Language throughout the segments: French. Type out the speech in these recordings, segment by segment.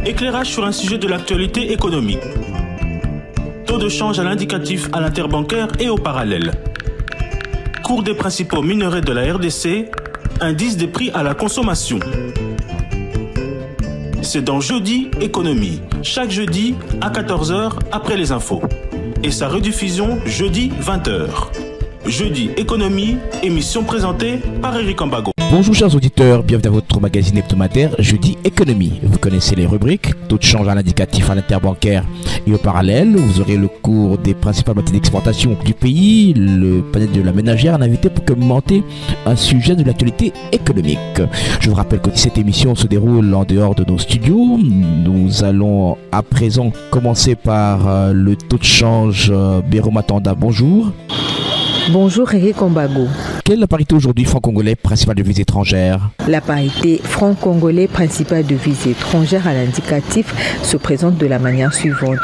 Éclairage sur un sujet de l'actualité économique. Taux de change à l'indicatif à l'interbancaire et au parallèle. Cours des principaux minerais de la RDC. Indice des prix à la consommation. C'est dans Jeudi Économie, chaque jeudi à 14 h après les infos. Et sa rediffusion jeudi 20 h. Jeudi Économie, émission présentée par Eric Ambago. Bonjour chers auditeurs, bienvenue dans votre magazine hebdomadaire Jeudi Économie. Vous connaissez les rubriques, taux de change à l'indicatif à l'interbancaire et au parallèle. Vous aurez le cours des principales matières d'exportation du pays, le panel de la ménagère, un invité pour commenter un sujet de l'actualité économique. Je vous rappelle que cette émission se déroule en dehors de nos studios. Nous allons à présent commencer par le taux de change. Béro Matanda, bonjour. Bonjour Eric Ambago. Quelle est la parité aujourd'hui franc-congolais principal de devises étrangères? La parité franc-congolais principal de devises étrangères à l'indicatif se présente de la manière suivante.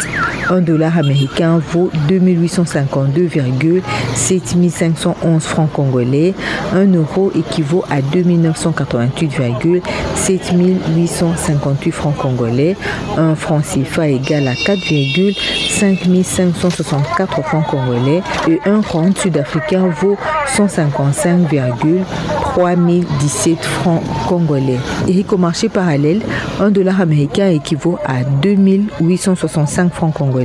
$1 américain vaut 2852,7511 francs congolais. 1 euro équivaut à 2988,7858 francs congolais. 1 franc CFA égale à 4,5564 francs congolais. Et 1 rand sud-africain vaut 155,3017 francs congolais. Et au marché parallèle, $1 américain équivaut à 2865 francs congolais.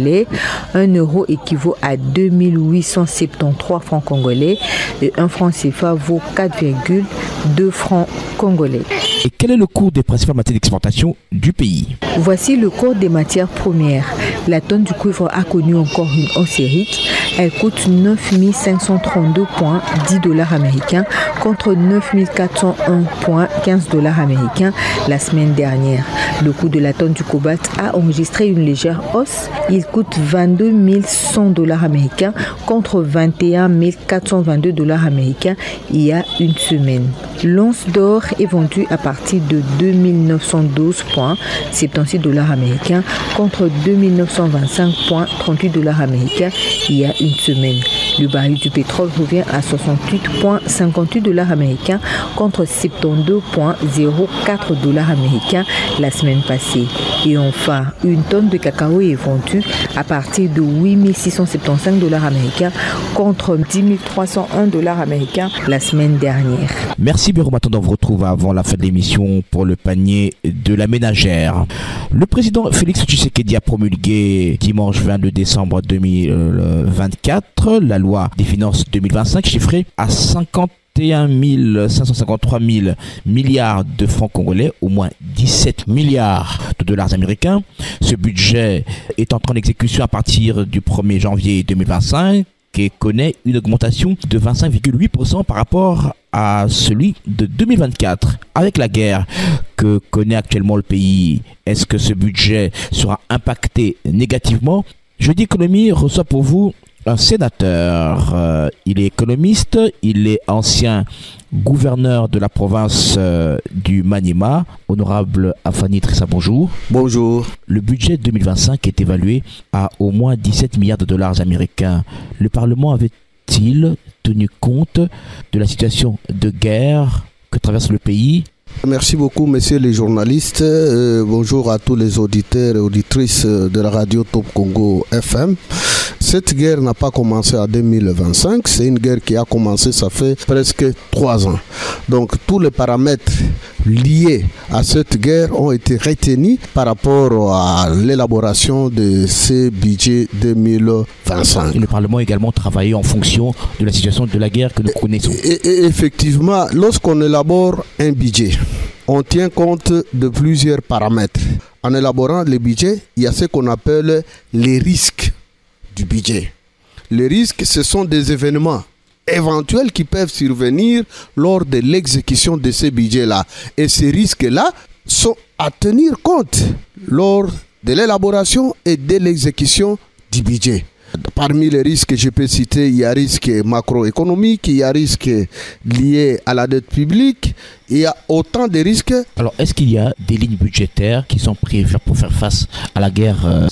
1 euro équivaut à 2873 francs congolais. Et 1 franc CFA vaut 4,2 francs congolais. Et quel est le cours des principales matières d'exportation du pays? Voici le cours des matières premières. La tonne du cuivre a connu encore une hausse sérique. Elle coûte 9532,10 $ américains contre 9401,15 $ américains la semaine dernière. Le coût de la tonne du cobalt a enregistré une légère hausse. Il coûte 22 100 $ américains contre 21 422 $ américains il y a une semaine. L'once d'or est vendue à partir de 2912,76 $ américains contre 2925,38 $ américains il y a une semaine. Le baril du pétrole revient à 68,58 $ américains contre 72,04 $ américains la semaine passée. Et enfin, une tonne de cacao est vendue à partir de 8 675 $ américains contre 10 301 $ américains la semaine dernière. Merci Béro Matanda, on vous retrouve avant la fin de l'émission pour le panier de la ménagère. Le président Félix Tshisekedi a promulgué dimanche 22 décembre 2024 la loi des finances 2025 chiffrée à 51 553 000 milliards de francs congolais, au moins 17 milliards de dollars américains. Ce budget est entré en exécution à partir du 1er janvier 2025 et connaît une augmentation de 25,8% par rapport à celui de 2024. Avec la guerre que connaît actuellement le pays, est-ce que ce budget sera impacté négativement? Jeudi Économie reçoit pour vous un sénateur. Il est économiste, il est ancien gouverneur de la province du Maniema, honorable Afani Trissa, bonjour. Bonjour. Le budget 2025 est évalué à au moins 17 milliards de dollars américains. Le Parlement avait-il tenu compte de la situation de guerre que traverse le pays? Merci beaucoup, messieurs les journalistes. Bonjour à tous les auditeurs et auditrices de la radio Top Congo FM. Cette guerre n'a pas commencé en 2025, c'est une guerre qui a commencé, ça fait presque 3 ans. Donc tous les paramètres liés à cette guerre ont été retenus par rapport à l'élaboration de ce budget 2025. Et le Parlement a également travaillé en fonction de la situation de la guerre que nous connaissons. Et effectivement, lorsqu'on élabore un budget, on tient compte de plusieurs paramètres. En élaborant le budget, il y a ce qu'on appelle les risques du budget. Les risques, ce sont des événements éventuels qui peuvent survenir lors de l'exécution de ces budgets-là. Et ces risques-là sont à tenir compte lors de l'élaboration et de l'exécution du budget. Parmi les risques que je peux citer, il y a risque macroéconomique, il y a risque lié à la dette publique, il y a autant de risques. Alors, est-ce qu'il y a des lignes budgétaires qui sont prévues pour faire face à la guerre?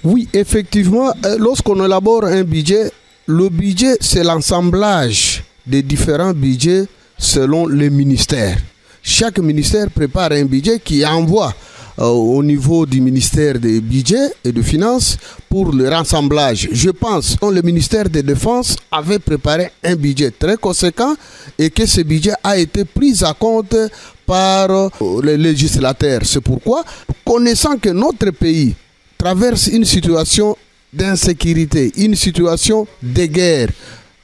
Oui, effectivement, lorsqu'on élabore un budget, le budget, c'est l'assemblage des différents budgets selon les ministères. Chaque ministère prépare un budget qui envoie au niveau du ministère des Budgets et des Finances pour le rassemblage. Je pense que le ministère de la Défense avait préparé un budget très conséquent et que ce budget a été pris en compte par les législateurs. C'est pourquoi, connaissant que notre pays traverse une situation d'insécurité, une situation de guerre,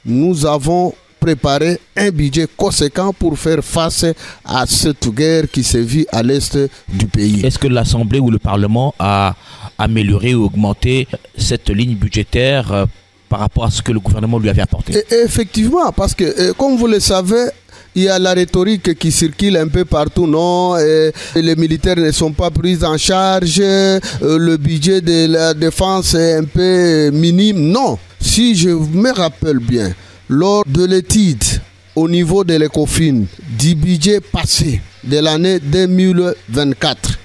nous avons préparé un budget conséquent pour faire face à cette guerre qui se vit à l'est du pays. Est-ce que l'Assemblée ou le Parlement a amélioré ou augmenté cette ligne budgétaire par rapport à ce que le gouvernement lui avait apporté? Effectivement, parce que comme vous le savez, il y a la rhétorique qui circule un peu partout, non, les militaires ne sont pas pris en charge, le budget de la défense est un peu minime. Non, si je me rappelle bien, lors de l'étude au niveau de l'ECOFIN du budget passé de l'année 2024,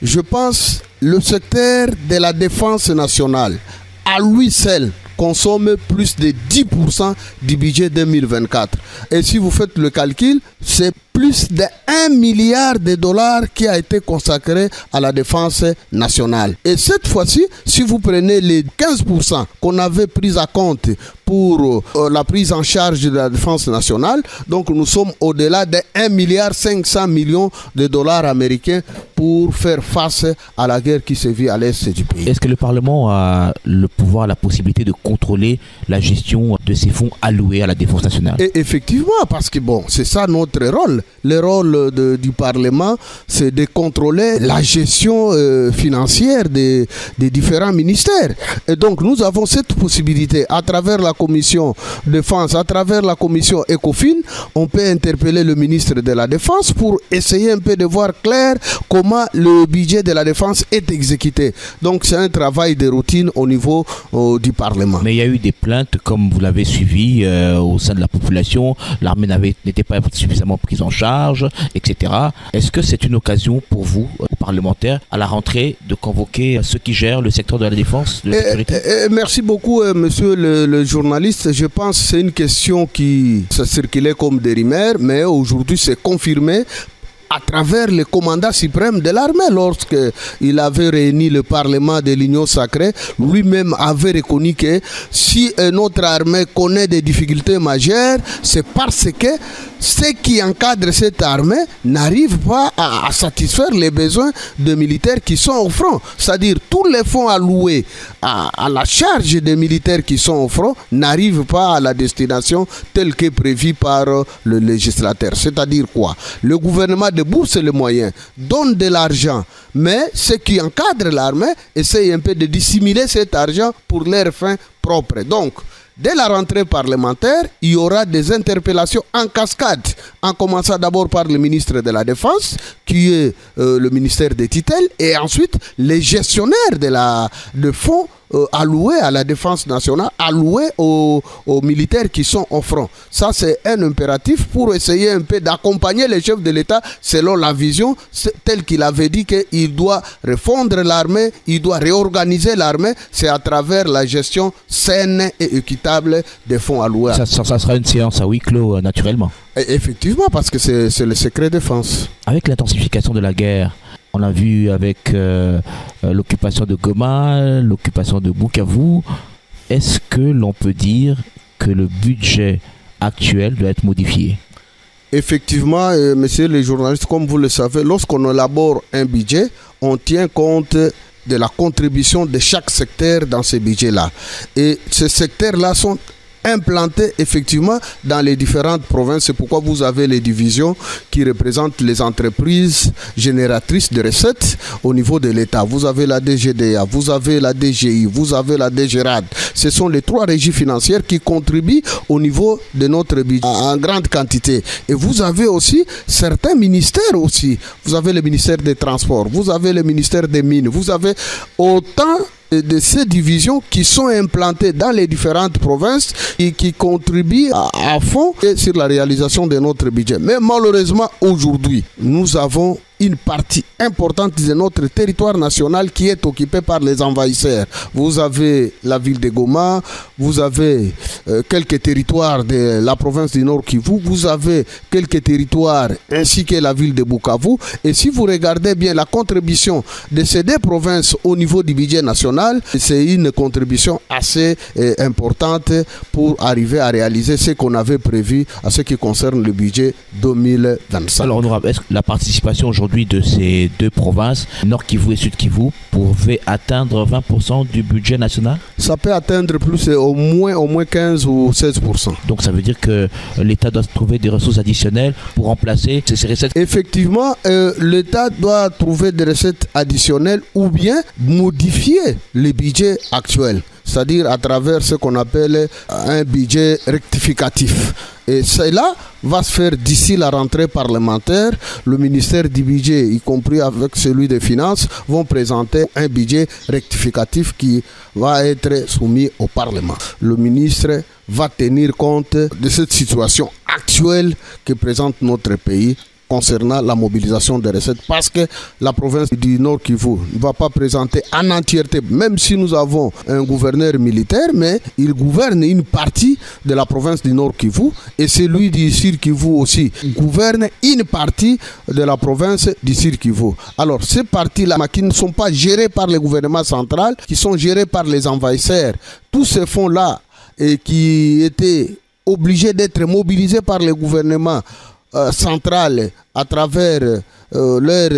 je pense que le secteur de la défense nationale, à lui seul, consomme plus de 10% du budget 2024. Et si vous faites le calcul, c'est plus de 1 milliard de dollars qui a été consacré à la défense nationale. Et cette fois-ci, si vous prenez les 15% qu'on avait pris à compte pour la prise en charge de la défense nationale, donc nous sommes au-delà de 1 milliard 500 millions de dollars américains pour faire face à la guerre qui se vit à l'est du pays. Est-ce que le Parlement a le pouvoir, la possibilité de contrôler la gestion de ces fonds alloués à la défense nationale? Et effectivement, parce que bon, c'est ça notre rôle. Le rôle du Parlement, c'est de contrôler la gestion financière des différents ministères. Et donc, nous avons cette possibilité à travers la commission défense, à travers la commission ECOFIN, on peut interpeller le ministre de la Défense pour essayer un peu de voir clair comment le budget de la défense est exécuté. Donc, c'est un travail de routine au niveau du Parlement. Mais il y a eu des plaintes, comme vous l'avez suivi au sein de la population, l'armée n'était pas suffisamment prise en charge, etc. Est-ce que c'est une occasion pour vous, parlementaires, à la rentrée, de convoquer ceux qui gèrent le secteur de la défense, de la sécurité? Merci beaucoup, monsieur le journaliste. Je pense que c'est une question qui se circulait comme des rumeurs, mais aujourd'hui c'est confirmé à travers le commandant suprême de l'armée. Lorsqu'il avait réuni le Parlement de l'Union sacrée, lui-même avait reconnu que si notre armée connaît des difficultés majeures, c'est parce que ceux qui encadrent cette armée n'arrivent pas à satisfaire les besoins de militaires qui sont au front. C'est-à-dire tous les fonds alloués à la charge des militaires qui sont au front n'arrivent pas à la destination telle que prévue par le législateur. C'est-à-dire quoi? Le gouvernement débourse les moyens, donne de l'argent, mais ceux qui encadrent l'armée essayent un peu de dissimuler cet argent pour leurs fins propres. Donc, dès la rentrée parlementaire, il y aura des interpellations en cascade, en commençant d'abord par le ministre de la Défense, qui est le ministère des tutelles, et ensuite les gestionnaires de fonds alloués à la défense nationale, alloués aux militaires qui sont au front. Ça, c'est un impératif pour essayer un peu d'accompagner les chefs de l'État selon la vision telle qu'il avait dit qu'il doit refondre l'armée, il doit réorganiser l'armée. C'est à travers la gestion saine et équitable des fonds alloués. Ça sera une séance à huis clos, naturellement. Et effectivement, parce que c'est le secret défense. Avec l'intensification de la guerre, on l'a vu avec l'occupation de Goma, l'occupation de Bukavu. Est-ce que l'on peut dire que le budget actuel doit être modifié? Effectivement, messieurs les journalistes, comme vous le savez, lorsqu'on élabore un budget, on tient compte de la contribution de chaque secteur dans ce budget-là. Et ces secteurs-là sont implantés effectivement dans les différentes provinces. C'est pourquoi vous avez les divisions qui représentent les entreprises génératrices de recettes au niveau de l'État. Vous avez la DGDA, vous avez la DGI, vous avez la DGRAD. Ce sont les trois régies financières qui contribuent au niveau de notre budget en grande quantité. Et vous avez aussi certains ministères aussi. Vous avez le ministère des Transports, vous avez le ministère des Mines, vous avez autant de ces divisions qui sont implantées dans les différentes provinces et qui contribuent à fond sur la réalisation de notre budget. Mais malheureusement, aujourd'hui, nous avons une partie importante de notre territoire national qui est occupée par les envahisseurs. Vous avez la ville de Goma, vous avez quelques territoires de la province du Nord Kivu, vous avez quelques territoires ainsi que la ville de Bukavu. Et si vous regardez bien la contribution de ces deux provinces au niveau du budget national, c'est une contribution assez importante pour arriver à réaliser ce qu'on avait prévu à ce qui concerne le budget 2025. Alors, honorable, est-ce que la participation aujourd'hui de ces deux provinces, Nord Kivu et Sud Kivu, pouvait atteindre 20% du budget national? Ça peut atteindre plus, au moins 15 ou 16%. Donc ça veut dire que l'État doit trouver des ressources additionnelles pour remplacer ces recettes? Effectivement, l'État doit trouver des recettes additionnelles ou bien modifier les budgets actuels, c'est-à-dire à travers ce qu'on appelle un budget rectificatif. Et cela va se faire d'ici la rentrée parlementaire. Le ministère du budget, y compris avec celui des finances, vont présenter un budget rectificatif qui va être soumis au Parlement. Le ministre va tenir compte de cette situation actuelle que présente notre pays concernant la mobilisation des recettes, parce que la province du Nord Kivu ne va pas présenter en entièreté, même si nous avons un gouverneur militaire, mais il gouverne une partie de la province du Nord Kivu, et celui du Sud Kivu aussi gouverne une partie de la province du Sud Kivu. Alors ces parties-là qui ne sont pas gérées par le gouvernement central, qui sont gérées par les envahisseurs, tous ces fonds-là et qui étaient obligés d'être mobilisés par le gouvernement centrale à travers leur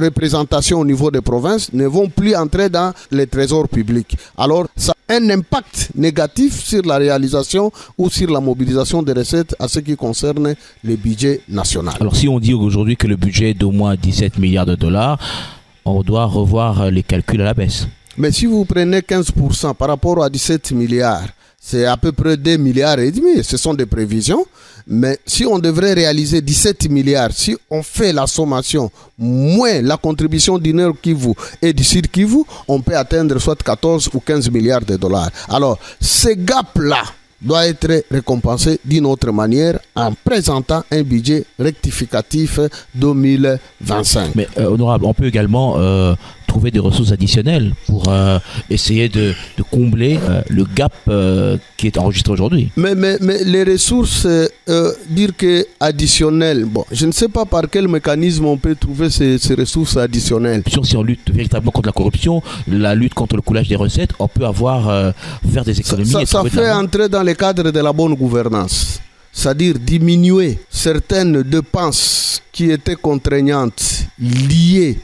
représentation au niveau des provinces ne vont plus entrer dans les trésors publics. Alors ça a un impact négatif sur la réalisation ou sur la mobilisation des recettes à ce qui concerne le budget national. Alors si on dit aujourd'hui que le budget est d'au moins 17 milliards de dollars, on doit revoir les calculs à la baisse. Mais si vous prenez 15% par rapport à 17 milliards, c'est à peu près 2,5 milliards. Ce sont des prévisions. Mais si on devrait réaliser 17 milliards, si on fait la sommation moins la contribution du Nord Kivu et du Sud Kivu, on peut atteindre soit 14 ou 15 milliards de dollars. Alors, ce gap-là doit être récompensé d'une autre manière en présentant un budget rectificatif 2025. Mais honorable, on peut également trouver des ressources additionnelles pour essayer de combler le gap qui est enregistré aujourd'hui. Mais les ressources, dire que additionnelles, bon, je ne sais pas par quel mécanisme on peut trouver ces ressources additionnelles. Si on lutte véritablement contre la corruption, la lutte contre le coulage des recettes, on peut faire des économies. Ça fait entrer dans le cadre de la bonne gouvernance, c'est-à-dire diminuer certaines dépenses qui étaient contraignantes liées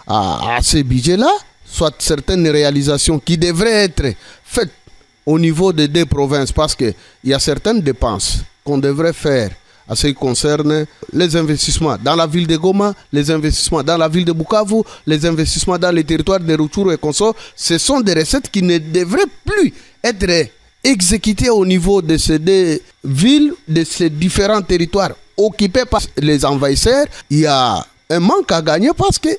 à ces budgets-là, soit certaines réalisations qui devraient être faites au niveau des deux provinces, parce qu'il y a certaines dépenses qu'on devrait faire à ce qui concerne les investissements dans la ville de Goma, les investissements dans la ville de Bukavu, les investissements dans les territoires de Rutshuru et consorts. Ce sont des recettes qui ne devraient plus être exécutées au niveau de ces deux villes, de ces différents territoires occupés par les envahisseurs. Il y a un manque à gagner parce que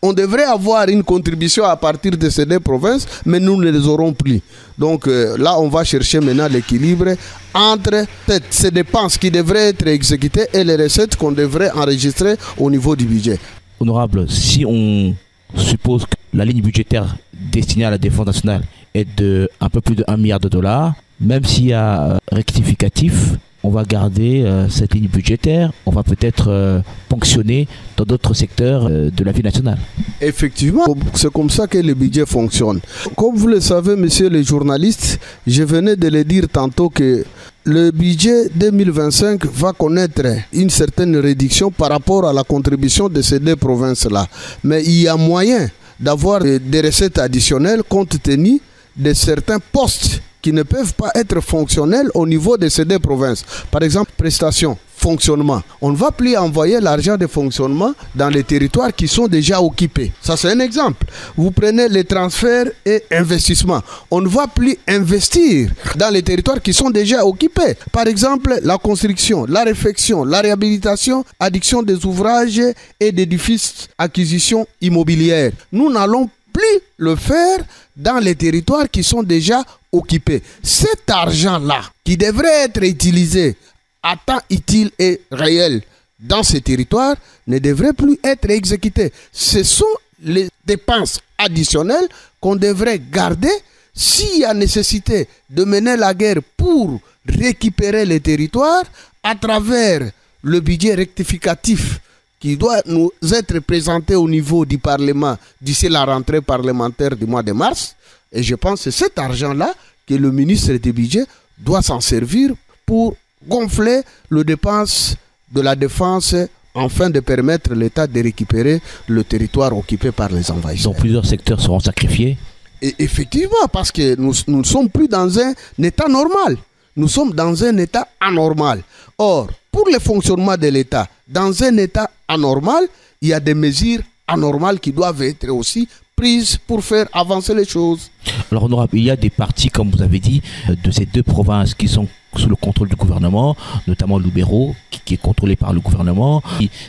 on devrait avoir une contribution à partir de ces deux provinces, mais nous ne les aurons plus. Donc là, on va chercher maintenant l'équilibre entre ces dépenses qui devraient être exécutées et les recettes qu'on devrait enregistrer au niveau du budget. Honorable, si on suppose que la ligne budgétaire destinée à la défense nationale est de un peu plus de 1 milliard de dollars, même s'il y a rectificatif, on va garder cette ligne budgétaire, on va peut-être ponctionner dans d'autres secteurs de la vie nationale. Effectivement, c'est comme ça que le budget fonctionne. Comme vous le savez, messieurs les journalistes, je venais de le dire tantôt que le budget 2025 va connaître une certaine réduction par rapport à la contribution de ces deux provinces-là. Mais il y a moyen d'avoir des recettes additionnelles compte tenu de certains postes qui ne peuvent pas être fonctionnels au niveau de ces deux provinces. Par exemple, prestations, fonctionnement. On ne va plus envoyer l'argent de fonctionnement dans les territoires qui sont déjà occupés. Ça, c'est un exemple. Vous prenez les transferts et investissements. On ne va plus investir dans les territoires qui sont déjà occupés. Par exemple, la construction, la réfection, la réhabilitation, addiction des ouvrages et d'édifices, acquisition immobilière. Nous n'allons plus le faire dans les territoires qui sont déjà occupés. Cet argent-là, qui devrait être utilisé à temps utile et réel dans ces territoires ne devraient plus être exécutées. Ce sont les dépenses additionnelles qu'on devrait garder s'il y a nécessité de mener la guerre pour récupérer les territoires à travers le budget rectificatif qui doit nous être présenté au niveau du Parlement d'ici la rentrée parlementaire du mois de mars. Et je pense que c'est cet argent-là que le ministre du Budget doit s'en servir pour gonfler les dépenses de la défense afin de permettre à l'État de récupérer le territoire occupé par les envahisseurs. Donc plusieurs secteurs seront sacrifiés. Et effectivement, parce que nous ne sommes plus dans un état normal. Nous sommes dans un état anormal. Or, pour le fonctionnement de l'État, dans un état anormal, il y a des mesures anormales qui doivent être aussi prises pour faire avancer les choses. Alors, honorable, il y a des parties, comme vous avez dit, de ces deux provinces qui sont sous le contrôle du gouvernement, notamment Lubero, qui est contrôlé par le gouvernement.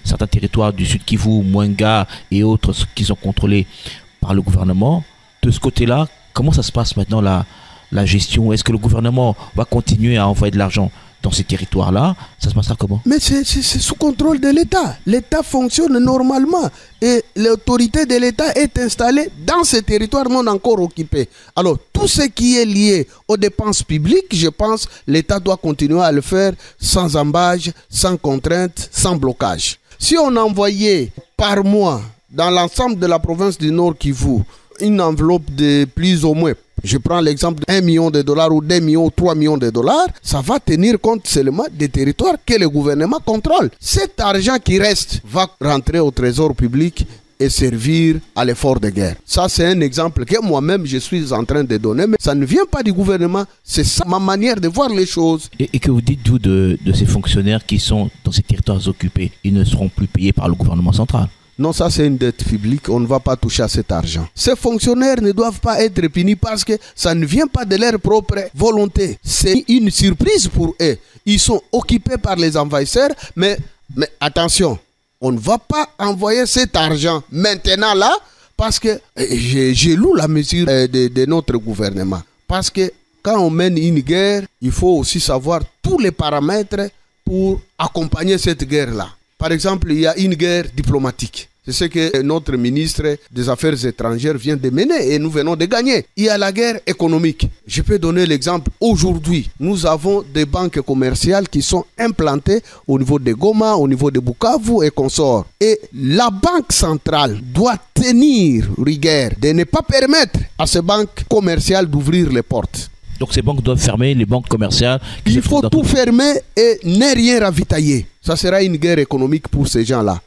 Certains territoires du Sud Kivu, Mwenga et autres qui sont contrôlés par le gouvernement. De ce côté-là, comment ça se passe maintenant la gestion? Est-ce que le gouvernement va continuer à envoyer de l'argent dans ces territoires-là? Ça se passera comment? Mais c'est sous contrôle de l'État. L'État fonctionne normalement et l'autorité de l'État est installée dans ces territoires non encore occupés. Alors, tout ce qui est lié aux dépenses publiques, je pense l'État doit continuer à le faire sans embâche, sans contrainte, sans blocage. Si on envoyait par mois dans l'ensemble de la province du Nord Kivu une enveloppe de plus ou moins, je prends l'exemple de $1 million ou 2 millions ou 3 millions $, ça va tenir compte seulement des territoires que le gouvernement contrôle. Cet argent qui reste va rentrer au trésor public et servir à l'effort de guerre. Ça, c'est un exemple que moi-même je suis en train de donner, mais ça ne vient pas du gouvernement. C'est ça ma manière de voir les choses. Et que vous dites-vous de ces fonctionnaires qui sont dans ces territoires occupés? Ils ne seront plus payés par le gouvernement central. Non, ça c'est une dette publique, on ne va pas toucher à cet argent. Ces fonctionnaires ne doivent pas être punis parce que ça ne vient pas de leur propre volonté. C'est une surprise pour eux. Ils sont occupés par les envahisseurs, mais attention, on ne va pas envoyer cet argent maintenant là parce que j'ai lu la mesure de notre gouvernement. Parce que quand on mène une guerre, il faut aussi savoir tous les paramètres pour accompagner cette guerre-là. Par exemple, il y a une guerre diplomatique. C'est ce que notre ministre des Affaires étrangères vient de mener et nous venons de gagner. Il y a la guerre économique. Je peux donner l'exemple. Aujourd'hui, nous avons des banques commerciales qui sont implantées au niveau de Goma, au niveau de Bukavu et consorts. Et la banque centrale doit tenir rigueur de ne pas permettre à ces banques commerciales d'ouvrir les portes. Donc ces banques doivent fermer, les banques commerciales. Il faut tout fermer et ne rien ravitailler. Ça sera une guerre économique pour ces gens-là.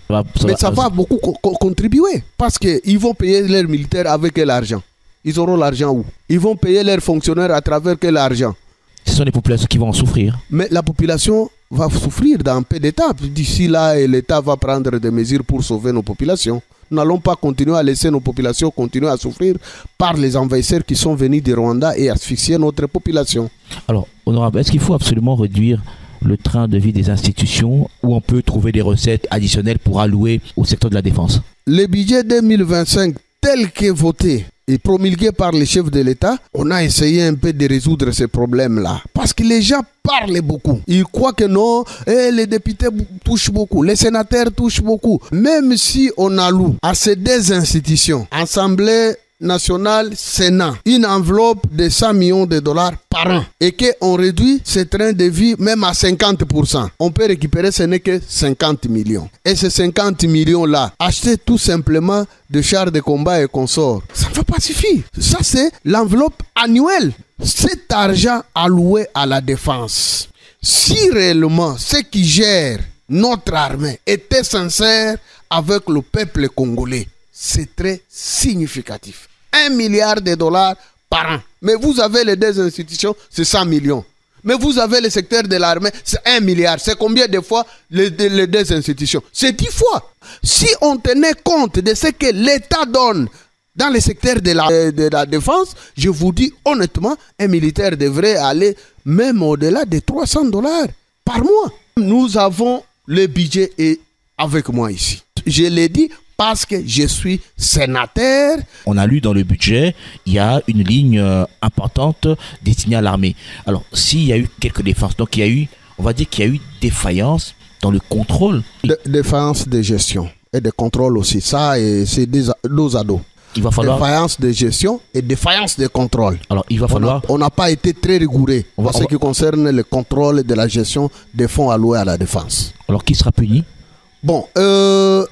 Mais ça va beaucoup contribuer. Parce qu'ils vont payer leurs militaires avec quel argent? Ils auront l'argent où? Ils vont payer leurs fonctionnaires à travers quel argent? Ce sont les populations qui vont en souffrir. Mais la population va souffrir dans peu d'étapes. D'ici là, l'État va prendre des mesures pour sauver nos populations. Nous n'allons pas continuer à laisser nos populations continuer à souffrir par les envahisseurs qui sont venus du Rwanda et asphyxier notre population. Alors, honorable, est-ce qu'il faut absolument réduire le train de vie des institutions où on peut trouver des recettes additionnelles pour allouer au secteur de la défense? Le budget 2025 tel que voté et promulgué par les chefs de l'État, on a essayé un peu de résoudre ces problèmes-là. Parce que les gens parlent beaucoup. Ils croient que non, les députés touchent beaucoup, les sénateurs touchent beaucoup. Même si on alloue à ces deux institutions, Assemblée nationale, Sénat, une enveloppe de $100 millions par an et qu'on réduit ce train de vie même à 50%, on peut récupérer ce n'est que 50 millions. Et ces 50 millions-là, acheter tout simplement de chars de combat et consorts, ça ne va pas suffire. Ça, c'est l'enveloppe annuelle. Cet argent alloué à la défense, si réellement ceux qui gèrent notre armée étaient sincères avec le peuple congolais, c'est très significatif. $1 milliard par an. Mais vous avez les deux institutions, c'est 100 millions. Mais vous avez le secteur de l'armée, c'est 1 milliard. C'est combien de fois les deux institutions? C'est 10 fois. Si on tenait compte de ce que l'État donne dans le secteur de la défense, je vous dis honnêtement, un militaire devrait aller même au-delà de $300 par mois. Nous avons le budget avec moi ici. Je l'ai dit parce que je suis sénateur. On a lu dans le budget, il y a une ligne importante destinée à l'armée. Alors, s'il y a eu quelques défaillances, donc il y a eu, on va dire qu'il y a eu défaillance, dans le contrôle. Défaillance de gestion et de contrôle aussi. Ça, c'est dos à dos. Il va falloir... Défaillance de gestion et défaillance de contrôle. Alors, il va falloir... On n'a pas été très rigoureux en ce qui concerne le contrôle de la gestion des fonds alloués à la défense. Alors, qui sera puni? Bon,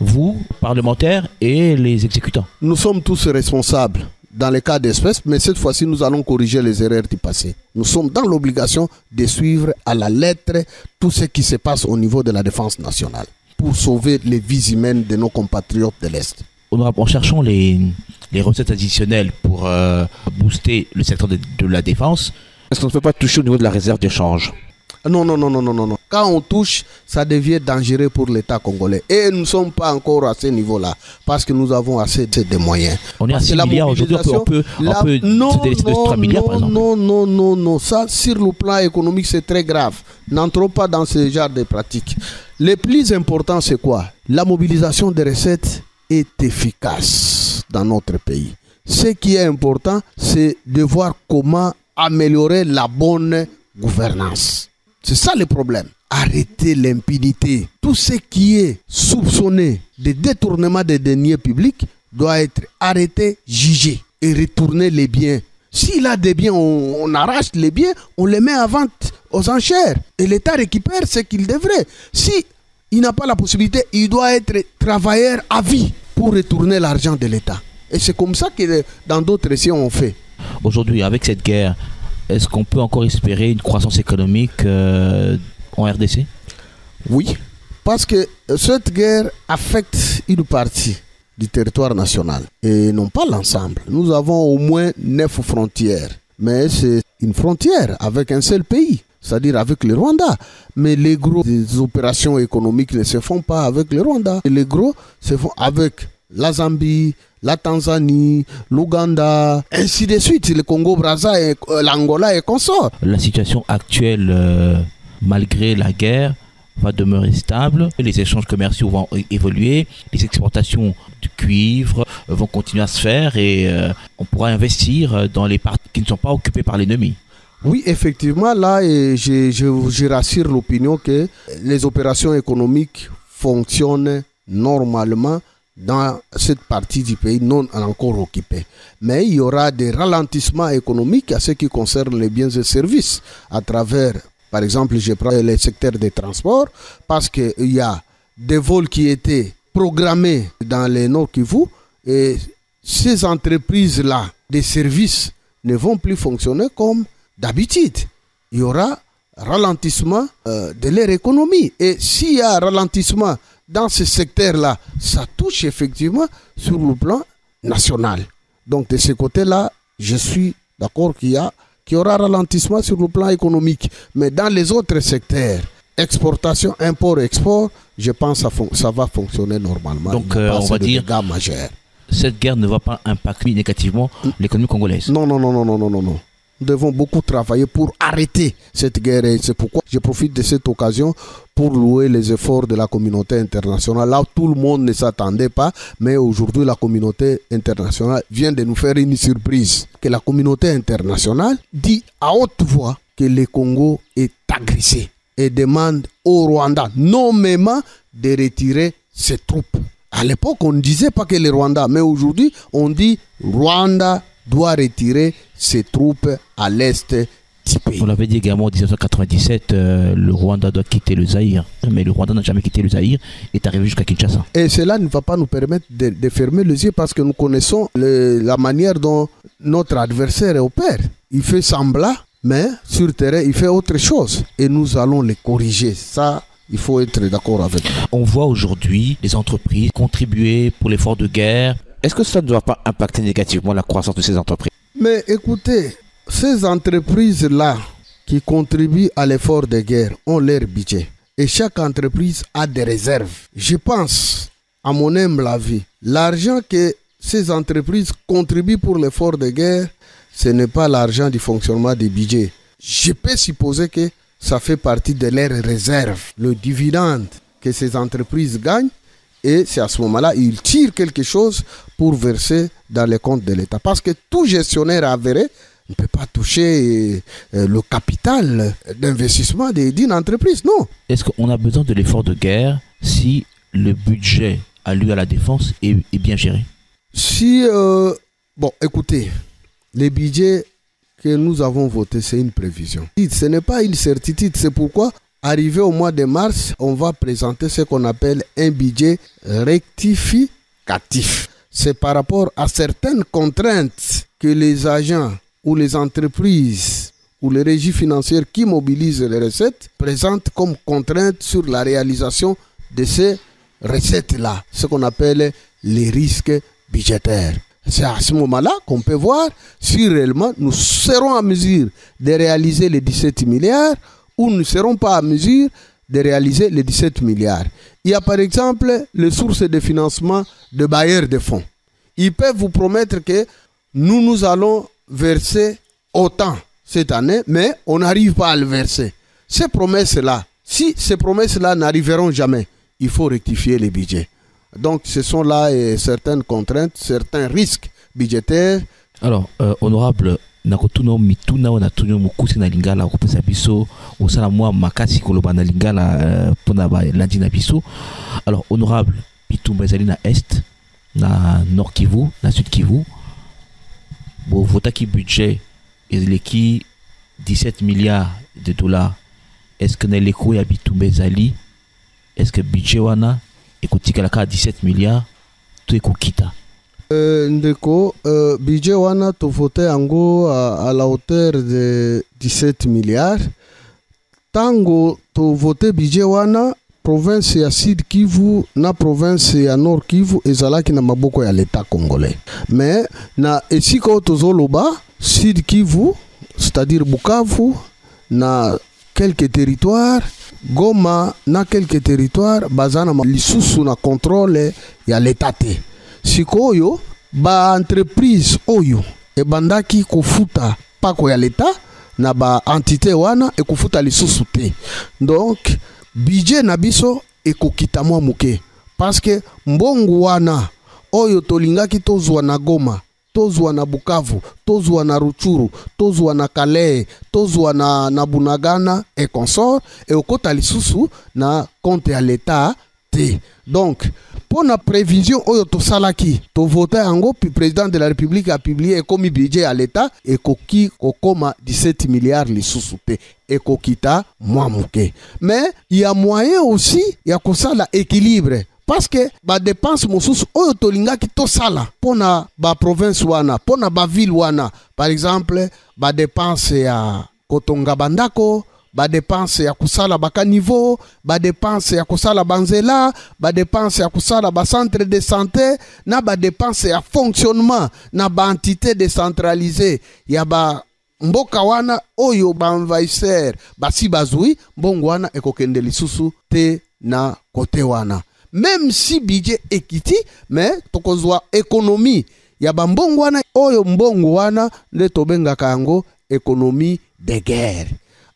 vous, parlementaires et les exécutants. Nous sommes tous responsables dans les cas d'espèces, mais cette fois-ci, nous allons corriger les erreurs du passé. Nous sommes dans l'obligation de suivre à la lettre tout ce qui se passe au niveau de la défense nationale pour sauver les vies humaines de nos compatriotes de l'Est. En cherchant les recettes additionnelles pour booster le secteur de la défense, est-ce qu'on ne peut pas toucher au niveau de la réserve d'échange? Non. Quand on touche, ça devient dangereux pour l'État congolais. Et nous ne sommes pas encore à ce niveau-là, parce que nous avons assez de moyens. On est à 6 milliards aujourd'hui, on peut se délaisser de 3 milliards par exemple. Non. Ça, sur le plan économique, c'est très grave. N'entrons pas dans ce genre de pratiques. Le plus important, c'est quoi? La mobilisation des recettes est efficace dans notre pays. Ce qui est important, c'est de voir comment améliorer la bonne gouvernance. C'est ça le problème. Arrêter l'impunité. Tout ce qui est soupçonné de détournement des deniers publics doit être arrêté, jugé et retourner les biens. S'il a des biens, on arrache les biens, on les met à vente aux enchères et l'État récupère ce qu'il devrait. Si il n'a pas la possibilité, il doit être travailleur à vie pour retourner l'argent de l'État. Et c'est comme ça que dans d'autres récits on fait. Aujourd'hui, avec cette guerre, est-ce qu'on peut encore espérer une croissance économique en RDC? Oui, parce que cette guerre affecte une partie du territoire national et non pas l'ensemble. Nous avons au moins 9 frontières, mais c'est une frontière avec un seul pays, c'est-à-dire avec le Rwanda. Mais les gros des opérations économiques ne se font pas avec le Rwanda. Et les gros se font avec la Zambie, la Tanzanie, l'Ouganda, ainsi de suite, le Congo-Brazza, l'Angola et consorts. La situation actuelle, malgré la guerre, va demeurer stable. Les échanges commerciaux vont évoluer. Les exportations du cuivre vont continuer à se faire et on pourra investir dans les parties qui ne sont pas occupées par l'ennemi. Oui, effectivement, là, je rassure l'opinion que les opérations économiques fonctionnent normalement dans cette partie du pays non encore occupée. Mais il y aura des ralentissements économiques à ce qui concerne les biens et services à travers, par exemple, je prends le secteur des transports, parce qu'il y a des vols qui étaient programmés dans le Nord Kivu et ces entreprises-là, des services, ne vont plus fonctionner comme d'habitude. Il y aura ralentissement de leur économie. Et s'il y a ralentissement dans ce secteur-là, ça touche effectivement sur le plan national. Donc de ce côté-là, je suis d'accord qu'il y aura ralentissement sur le plan économique. Mais dans les autres secteurs, exportation, import, export, je pense que ça va fonctionner normalement. Donc on va dire cette guerre ne va pas impacter négativement l'économie congolaise. Non. Nous devons beaucoup travailler pour arrêter cette guerre et c'est pourquoi je profite de cette occasion pour louer les efforts de la communauté internationale. Là, tout le monde ne s'attendait pas, mais aujourd'hui, la communauté internationale vient de nous faire une surprise. Que la communauté internationale dit à haute voix que le Congo est agressé et demande au Rwanda nommément de retirer ses troupes. À l'époque, on ne disait pas que le Rwanda, mais aujourd'hui, on dit Rwanda doit retirer ses troupes à l'est du pays. On l'avait dit également en 1997, le Rwanda doit quitter le Zaïre. Mais le Rwanda n'a jamais quitté le Zaïre et est arrivé jusqu'à Kinshasa. Et cela ne va pas nous permettre de fermer les yeux parce que nous connaissons la manière dont notre adversaire opère. Il fait semblant, mais sur le terrain, il fait autre chose. Et nous allons les corriger. Ça, il faut être d'accord avec nous. On voit aujourd'hui les entreprises contribuer pour l'effort de guerre. Est-ce que ça ne doit pas impacter négativement la croissance de ces entreprises? Mais écoutez, ces entreprises-là qui contribuent à l'effort de guerre ont leur budget. Et chaque entreprise a des réserves. Je pense, à mon humble avis, l'argent que ces entreprises contribuent pour l'effort de guerre, ce n'est pas l'argent du fonctionnement des budgets. Je peux supposer que ça fait partie de leurs réserves. Le dividende que ces entreprises gagnent, et c'est à ce moment-là ils tirent quelque chose pour verser dans les comptes de l'État. Parce que tout gestionnaire avéré ne peut pas toucher le capital d'investissement d'une entreprise, non. Est-ce qu'on a besoin de l'effort de guerre si le budget alloué à la défense est bien géré? Si, bon, écoutez, les budgets que nous avons votés, c'est une prévision. Ce n'est pas une certitude, c'est pourquoi, arrivé au mois de mars, on va présenter ce qu'on appelle un budget rectificatif. C'est par rapport à certaines contraintes que les agents ou les entreprises ou les régies financières qui mobilisent les recettes présentent comme contraintes sur la réalisation de ces recettes-là, ce qu'on appelle les risques budgétaires. C'est à ce moment-là qu'on peut voir si réellement nous serons en mesure de réaliser les 17 milliards ou nous ne serons pas en mesure de réaliser les 17 milliards. Il y a par exemple les sources de financement de bailleurs de fonds. Ils peuvent vous promettre que nous allons verser autant cette année, mais on n'arrive pas à le verser. Ces promesses-là, si ces promesses-là n'arriveront jamais, il faut rectifier les budgets. Donc ce sont là certaines contraintes, certains risques budgétaires. Alors, honorable, nakotuno mituna na tunyo mukusi na lingala kopesa biso osala mwa makasi koloba na lingala pona ba landi na biso. Alors, honorable, Bitumba ezali na Est, na Nord Kivu, na Sud Kivu. Bo votaki budget ezaleki 17 milliards de dollars. Est-ce que na leko ya Bitumba ezali? Est-ce que budget wana ekotikalaka 17 milliards to ekokita? Ndeko, budget wana to vote yango à la hauteur de 17 milliards. Tango to vote budget wana, province ya Sud Kivu na province ya Nord Kivu ezalaki na maboko ya l'État congolais. Mais na esiko tozoloba Sud Kivu, c'est-à-dire Bukavu, na quelques territoires, Goma na quelques territoires, bazana lisusu na contrôle ya l'État te. Sikoyo ba entreprise oyo ebandaki kofuta pako ya l'État na ba entité wana ekofuta lisusu te. Donc budget na biso ekokita mwa muke parce que mbongo wana oyo tolingaki tozwa na Goma, tozwa na Bukavu, tozwa na Ruchuru, tozwa na Calais, tozwa na Bunagana et consort et okota lisusu na compte ya l'État te. Donc pour la prévision oyo to salaki to voter yango, puis président de la République a publié comme budget à l'État et koki kokoma 17 milliards lisusu te et kokita mwa muke. Mais il y a moyen aussi ya kosala équilibre parce que ba dépense mosusu oyo tolingaki to sala pona ba province wana, pona ba ville wana, par exemple ba dépense ya kotonga bandako, ba dépense ya kusala baka niveau, ba dépense ya kusala banzela, ba dépense ya kusala ba centre de santé, na ba dépense ya fonctionnement na ba entité décentralisée ya ba mboka wana oyo ba envahisseur basi bazui mbongo wana ekokende lisusu te na kote wana. Même si budget ekiti, mais tokozwa économie ya ba mbongo wana oyo mbongo wana nde tobengaka yango économie de guerre.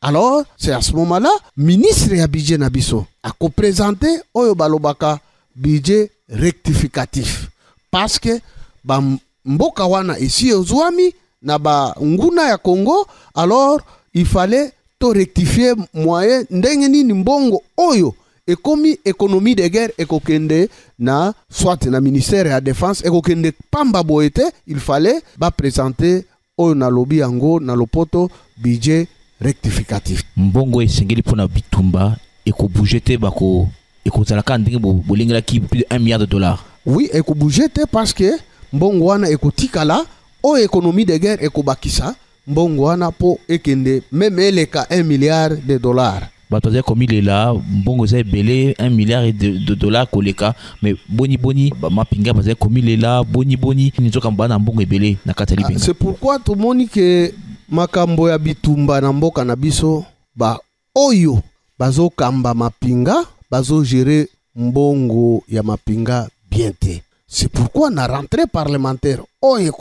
Alors, c'est à ce moment-là, ministre ya budget nabiso a présenté oyo balobaka budget rectificatif. Parce que ba mboka wana ici ozwami na ba nguna ya Congo, alors il fallait to rectifier moyen ndenge nini mbongo oyo ekomi économie de guerre ekokende na soit na ministère ya défense ekokende pamba boete, il fallait ba présenter oyo na lobi yango na lopoto budget rectificatif. Mbongo esengeli pona Bitumba ekobujete bako ekozalaka ndenge bolingelaki plus de 1 milliard de dollars. Oui, ekobujete parce que mbongo wana ekotikala o économie de guerre ekobakisa mbongo wana po ekende même eleka 1 milliard de dollars. Batoza komi lela mbongo za belé 1 milliard de dollars koleka, mais boni mapinga baza komi lela boni nizoka mbana mbongo ebele na katali benga. C'est pourquoi tout le monde que makambo ya Bitumba na mboka na biso ba oyo bazo kamba mapinga bazo gérer mbongo ya mapinga bien te. C'est pourquoi na rentrée parlementaire oyo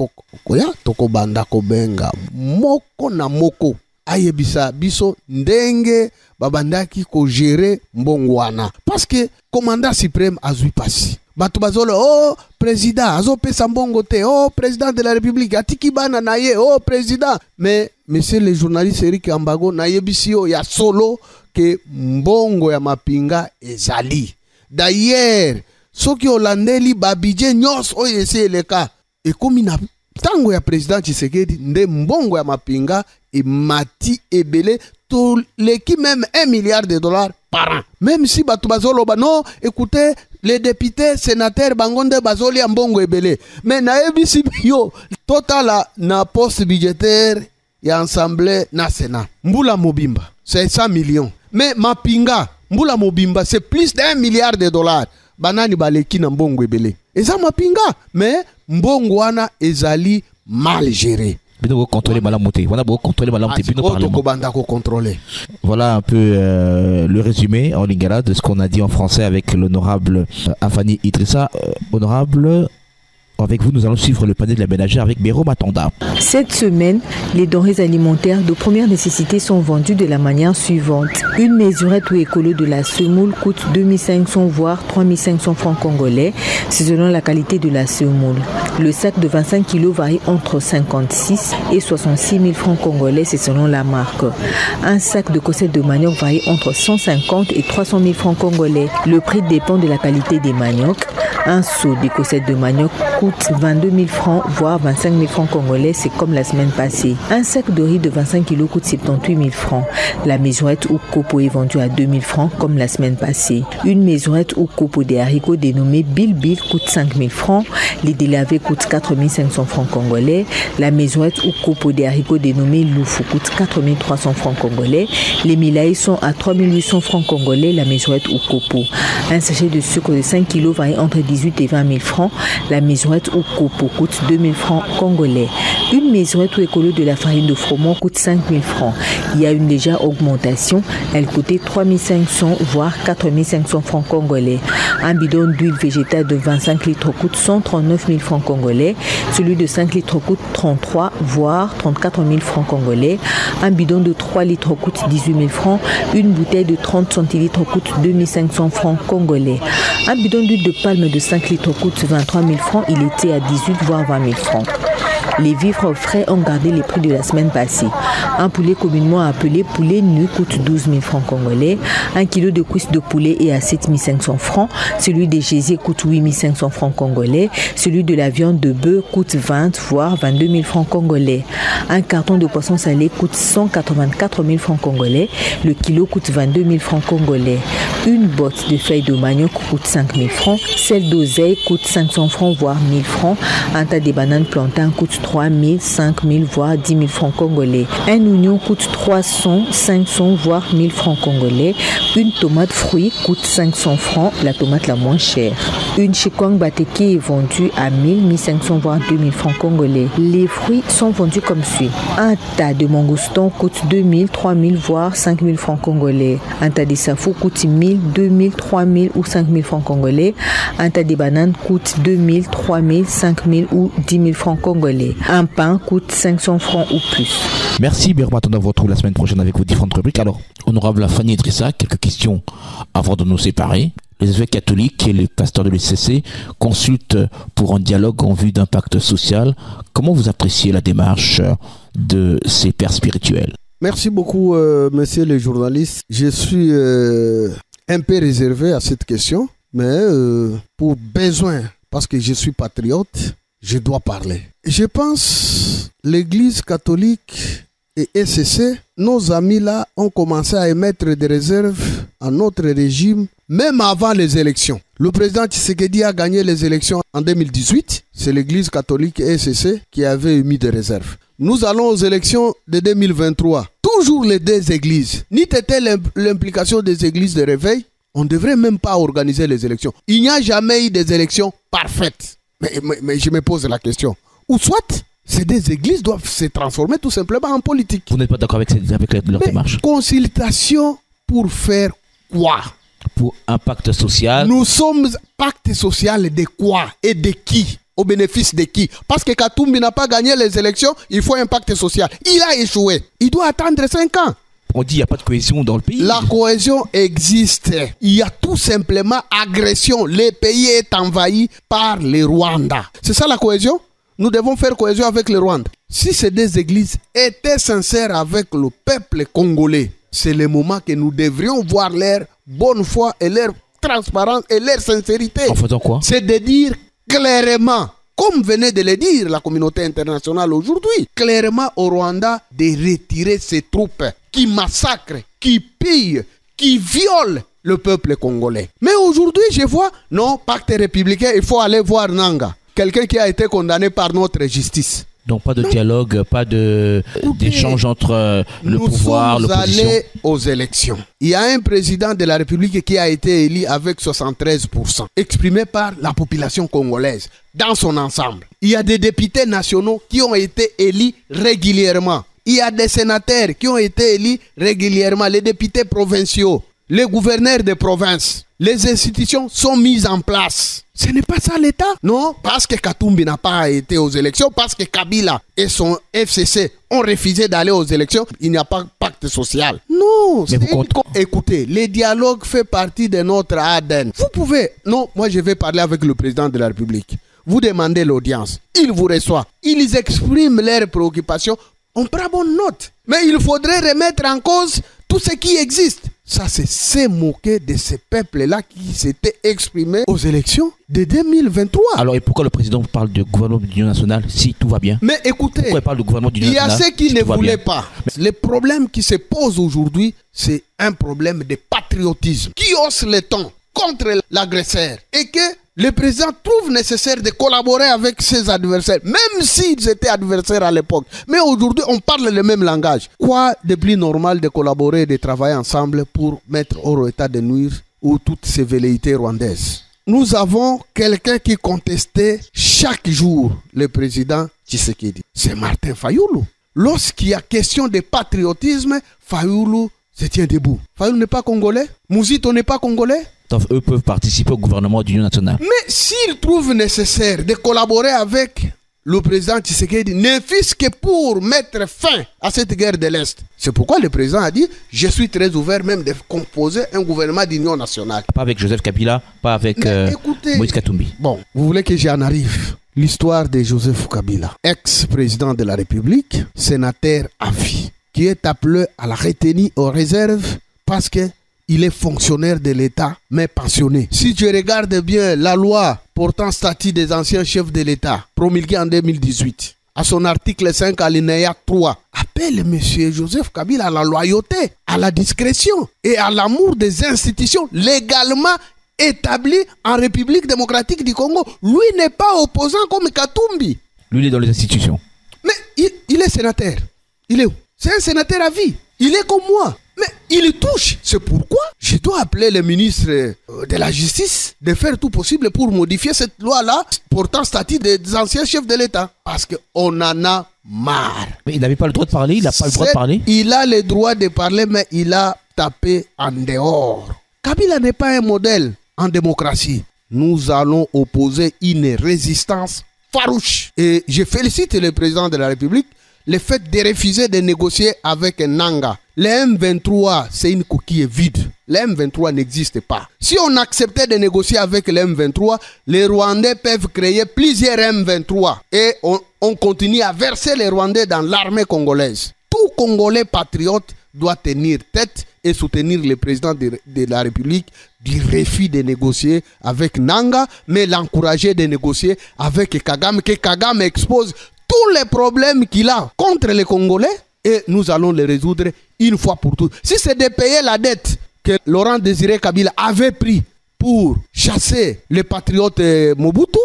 koya toko banda ko benga moko na moko ayebisa biso ndenge babandaki ko gérer mbongo wana parce que commandant suprême azui pasi bato bazolo oh président azopesa mbongo te oh président de la république atiki bana na ye oh président mais monsieur le journaliste Eric Ambago nayebisi yo ya solo ke mbongo ya mapinga ezali d'ailleurs soki olandeli babidje nyos oyo ese eleka ekomi na tango ya président Tshisekedi nde mbongo ya mapinga emati ebele to leki même 1 milliard de dollars par an. Même si bato bazoloba non, écoutez, les députés, sénateurs, bangonde bazoli mbongo ebele. Mais na ebisi yo total na poste budgétaire ya ensemble na Sénat. Mbula Mobimba, c'est 100 millions. Mais mapinga, Mbula Mobimba, c'est plus d'1 milliard de dollars. Banani baleki na mbongo ebele. Eza mapinga, mais mbongo wana ezali mal géré. Voilà un peu le résumé en lingala de ce qu'on a dit en français avec l'honorable Afani Idrissa. Honorable, avec vous, nous allons suivre le panier de la ménagère avec Béro Matanda. Cette semaine, les denrées alimentaires de première nécessité sont vendues de la manière suivante. Une mesurette ou écolo de la semoule coûte 2500 voire 3500 francs congolais, c'est selon la qualité de la semoule. Le sac de 25 kg varie entre 56 et 66 000 francs congolais, c'est selon la marque. Un sac de cossette de manioc varie entre 150 et 300 000 francs congolais. Le prix dépend de la qualité des maniocs. Un seau de cossette de manioc coûte 22 000 francs, voire 25 000 francs congolais, c'est comme la semaine passée. Un sac de riz de 25 kg coûte 78 000 francs. La mesurette ou copo est vendue à 2 000 francs, comme la semaine passée. Une mesurette ou copo des haricots dénommée Bilbil coûte 5 000 francs. Les délavés coûtent 4 500 francs congolais. La mesurette ou copo des haricots dénommée Loufou coûte 4 300 francs congolais. Les milaïs sont à 3 800 francs congolais, la mesurette ou copo. Un sachet de sucre de 5 kg varie entre 18 et 20 000 francs. La mesurette ou copo coûte 2 000 francs congolais. Une mesurette ou écolo de la farine de froment coûte 5 000 francs. Il y a une légère augmentation. Elle coûtait 3 500 voire 4 500 francs congolais. Un bidon d'huile végétale de 25 litres coûte 139 000 francs congolais. Celui de 5 litres coûte 33 voire 34 000 francs congolais. Un bidon de 3 litres coûte 18 000 francs. Une bouteille de 30 centilitres coûte 2 500 francs congolais. Un bidon d'huile de palme de 5 litres coûte 23 000 francs. Il était à 18 voire 20 000 francs. Les vivres frais ont gardé les prix de la semaine passée. Un poulet communément appelé poulet nu coûte 12 000 francs congolais. Un kilo de cuisse de poulet est à 7 500 francs. Celui des gésiers coûte 8 500 francs congolais. Celui de la viande de bœuf coûte 20 voire 22 000 francs congolais. Un carton de poisson salé coûte 184 000 francs congolais. Le kilo coûte 22 000 francs congolais. Une botte de feuilles de manioc coûte 5 000 francs. Celle d'oseille coûte 500 francs voire 1 000 francs. Un tas de bananes plantains coûte 3 000, 5 000 voire 10 000 francs congolais. Un oignon coûte 300, 500 voire 1 000 francs congolais. Une tomate fruit coûte 500 francs, la tomate la moins chère. Une chikwang bateki est vendue à 1 000, 1 500 voire 2 000 francs congolais. Les fruits sont vendus comme suit. Un tas de mangoustons coûte 2 000, 3 000 voire 5 000 francs congolais. Un tas de safou coûte 1 000, 2 000, 3 000 ou 5 000 francs congolais. Un tas de bananes coûte 2 000, 3 000, 5 000 ou 10 000 francs congolais. Un pain coûte 500 francs ou plus. Merci, Béro Matanda. On vous retrouve la semaine prochaine avec vos différentes rubriques. Alors, honorable Afani Idrissa, quelques questions avant de nous séparer. Les évêques catholiques et les pasteurs de l'ECC consultent pour un dialogue en vue d'un pacte social. Comment vous appréciez la démarche de ces pères spirituels? Merci beaucoup, messieurs les journalistes. Je suis un peu réservé à cette question, mais pour besoin, parce que je suis patriote, je dois parler. Je pense l'Église catholique et ECC, nos amis là ont commencé à émettre des réserves à notre régime, même avant les élections. Le président Tshisekedi a gagné les élections en 2018. C'est l'Église catholique et ECC qui avait émis des réserves. Nous allons aux élections de 2023. Toujours les deux églises. Ni était l'implication des églises de réveil, on ne devrait même pas organiser les élections. Il n'y a jamais eu des élections parfaites. Mais je me pose la question. Ou soit, ces deux églises doivent se transformer tout simplement en politique. Vous n'êtes pas d'accord avec leur démarche? Consultation pour faire quoi? Pour un pacte social. Nous sommes pacte social de quoi et de qui? au bénéfice de qui? Parce que Katumbi n'a pas gagné les élections, il faut un pacte social. Il a échoué. Il doit attendre 5 ans. On dit qu'il n'y a pas de cohésion dans le pays. La cohésion existe. Il y a tout simplement agression. Le pays est envahi par les Rwandais. C'est ça la cohésion? Nous devons faire cohésion avec les Rwandais. Si ces deux églises étaient sincères avec le peuple congolais, c'est le moment que nous devrions voir leur bonne foi et leur transparence et leur sincérité. En faisant quoi? C'est de dire clairement, comme venait de le dire la communauté internationale aujourd'hui, clairement au Rwanda de retirer ses troupes qui massacrent, qui pillent, qui violent le peuple congolais. Mais aujourd'hui, je vois, non, pacte républicain, il faut aller voir Nanga, quelqu'un qui a été condamné par notre justice. Donc pas de dialogue, pas d'échange entre le pouvoir, l'opposition. Nous sommes allés aux élections. Il y a un président de la République qui a été élu avec 73%, exprimé par la population congolaise dans son ensemble. Il y a des députés nationaux qui ont été élus régulièrement. Il y a des sénateurs qui ont été élus régulièrement, les députés provinciaux, les gouverneurs de province. Les institutions sont mises en place. Ce n'est pas ça l'État. Non, parce que Katumbi n'a pas été aux élections, parce que Kabila et son FCC ont refusé d'aller aux élections, il n'y a pas de pacte social. Non, écoutez, le dialogue fait partie de notre ADN. Vous pouvez, non, moi je vais parler avec le président de la République. Vous demandez l'audience, il vous reçoit, ils expriment leurs préoccupations, on prend bonne note. Mais il faudrait remettre en cause tout ce qui existe. Ça, c'est se moquer de ces peuples-là qui s'étaient exprimés aux élections de 2023. Alors, et pourquoi le président parle de gouvernement d'union nationale si tout va bien? Mais écoutez, pourquoi il parle de gouvernement d'union nationale? Il y a ceux qui ne voulaient pas. Le problème qui se pose aujourd'hui, c'est un problème de patriotisme qui hausse le ton contre l'agresseur et que le président trouve nécessaire de collaborer avec ses adversaires, même s'ils étaient adversaires à l'époque. Mais aujourd'hui, on parle le même langage. Quoi de plus normal de collaborer et de travailler ensemble pour mettre hors état de nuire ou toutes ces velléités rwandaises? Nous avons quelqu'un qui contestait chaque jour le président Tshisekedi. C'est Martin Fayulu. Lorsqu'il y a question de patriotisme, Fayulu se tient debout. Fayulu n'est pas congolais. Mouzito n'est pas congolais. Donc, eux peuvent participer au gouvernement d'union nationale. Mais s'ils trouvent nécessaire de collaborer avec le président Tshisekedi, ne fût-ce que pour mettre fin à cette guerre de l'Est. C'est pourquoi le président a dit, je suis très ouvert même de composer un gouvernement d'union nationale. Pas avec Joseph Kabila, pas avec Moïse Katumbi. Bon, vous voulez que j'en arrive? L'histoire de Joseph Kabila, ex-président de la République, sénateur à vie, qui est appelé à la retenue aux réserves parce que il est fonctionnaire de l'État, mais pensionné. Si tu regardes bien la loi portant statut des anciens chefs de l'État, promulguée en 2018, à son article 5, alinéa 3, appelle M. Joseph Kabila à la loyauté, à la discrétion et à l'amour des institutions légalement établies en République démocratique du Congo. Lui n'est pas opposant comme Katumbi. Lui, il est dans les institutions. Mais il est sénateur. Il est où? C'est un sénateur à vie. Il est comme moi. Mais il touche. C'est pourquoi je dois appeler le ministre de la Justice de faire tout possible pour modifier cette loi-là portant statut des anciens chefs de l'État. Parce qu'on en a marre. Mais il n'avait pas le droit de parler, il n'a pas le droit de parler. Il a le droit de parler, mais il a tapé en dehors. Kabila n'est pas un modèle en démocratie. Nous allons opposer une résistance farouche. Et je félicite le président de la République le fait de refuser de négocier avec Nanga. Le M23, c'est une coquille vide. Le M23 n'existe pas. Si on acceptait de négocier avec le M23, les Rwandais peuvent créer plusieurs M23 et on continue à verser les Rwandais dans l'armée congolaise. Tout Congolais patriote doit tenir tête et soutenir le président de la République du refus de négocier avec Nanga, mais l'encourager de négocier avec Kagame, que Kagame expose tous les problèmes qu'il a contre les Congolais et nous allons les résoudre une fois pour toutes. Si c'est de payer la dette que Laurent Désiré Kabila avait pris pour chasser les patriotes Mobutu,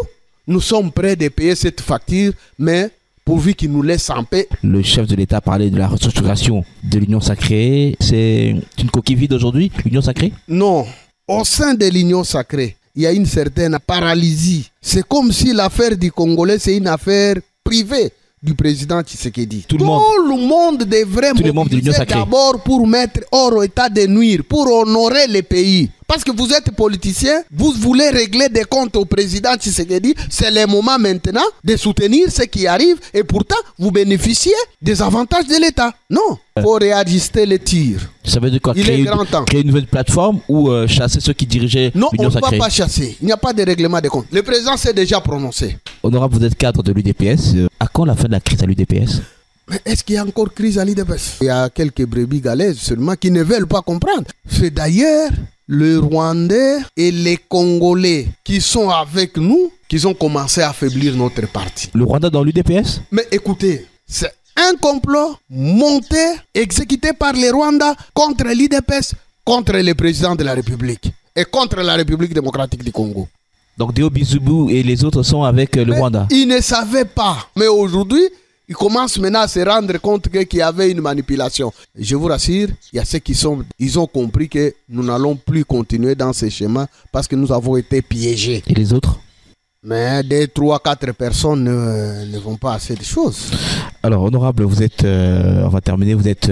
nous sommes prêts de payer cette facture, mais pourvu qu'il nous laisse en paix. Le chef de l'État parlait de la restructuration de l'Union sacrée. C'est une coquille vide aujourd'hui, l'Union sacrée? Non. Au sein de l'Union sacrée, il y a une certaine paralysie. C'est comme si l'affaire du Congolais, c'est une affaire privée du président Tshisekedi. Tout le monde devrait mobiliser d'abord pour mettre hors état de nuire, pour honorer les pays. Parce que vous êtes politicien, vous voulez régler des comptes au président Tshisekedi, c'est le moment maintenant de soutenir ce qui arrive et pourtant vous bénéficiez des avantages de l'État. Non, il faut réajuster les tirs. Ça veut dire quoi? Créer une nouvelle plateforme ou chasser ceux qui dirigeaient l'Union sacrée? Non, on ne va pas chasser. Il n'y a pas de règlement des comptes. Le président s'est déjà prononcé. Honorable, vous êtes cadre de l'UDPS. À quand la fin de la crise à l'UDPS? Mais est-ce qu'il y a encore crise à l'UDPS? Il y a quelques brebis galaises seulement qui ne veulent pas comprendre. C'est d'ailleurs les Rwandais et les Congolais qui sont avec nous qui ont commencé à affaiblir notre parti. Le Rwanda dans l'UDPS? Mais écoutez, c'est un complot monté, exécuté par les Rwandais contre l'UDPS, contre le président de la République et contre la République démocratique du Congo. Donc Deo Bizubu et les autres sont avec le Rwanda? Ils ne savaient pas. Mais aujourd'hui, ils commencent maintenant à se rendre compte qu'il y avait une manipulation. Je vous rassure, il y a ceux ils ont compris que nous n'allons plus continuer dans ce schéma parce que nous avons été piégés. Et les autres? Mais 2, 3, 4 personnes ne vont pas assez de choses. Alors, honorable, vous êtes, on va terminer, vous êtes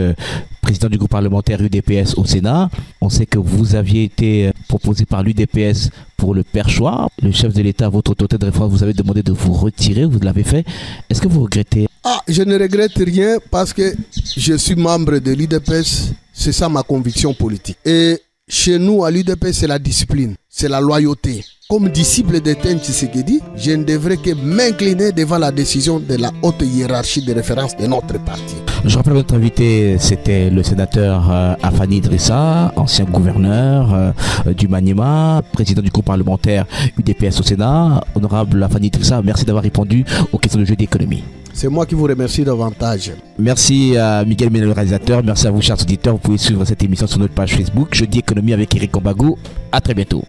président du groupe parlementaire UDPS au Sénat. On sait que vous aviez été proposé par l'UDPS pour le perchoir. Le chef de l'État, votre autorité de réforme, vous avez demandé de vous retirer, vous l'avez fait. Est-ce que vous regrettez? Je ne regrette rien parce que je suis membre de l'UDPS. C'est ça ma conviction politique. Et chez nous, à l'UDPS, c'est la discipline, c'est la loyauté. Comme disciple d'Étienne Tshisekedi, je ne devrais que m'incliner devant la décision de la haute hiérarchie de référence de notre parti. Je rappelle votre invité, c'était le sénateur Afani Idrissa, ancien gouverneur du Maniema, président du groupe parlementaire UDPS au Sénat. Honorable Afani Idrissa, merci d'avoir répondu aux questions de Jeudi Économie. C'est moi qui vous remercie davantage. Merci à Miguel Ménel, le réalisateur. Merci à vous, chers auditeurs. Vous pouvez suivre cette émission sur notre page Facebook, Jeudi Économie avec Eric Combago. À très bientôt.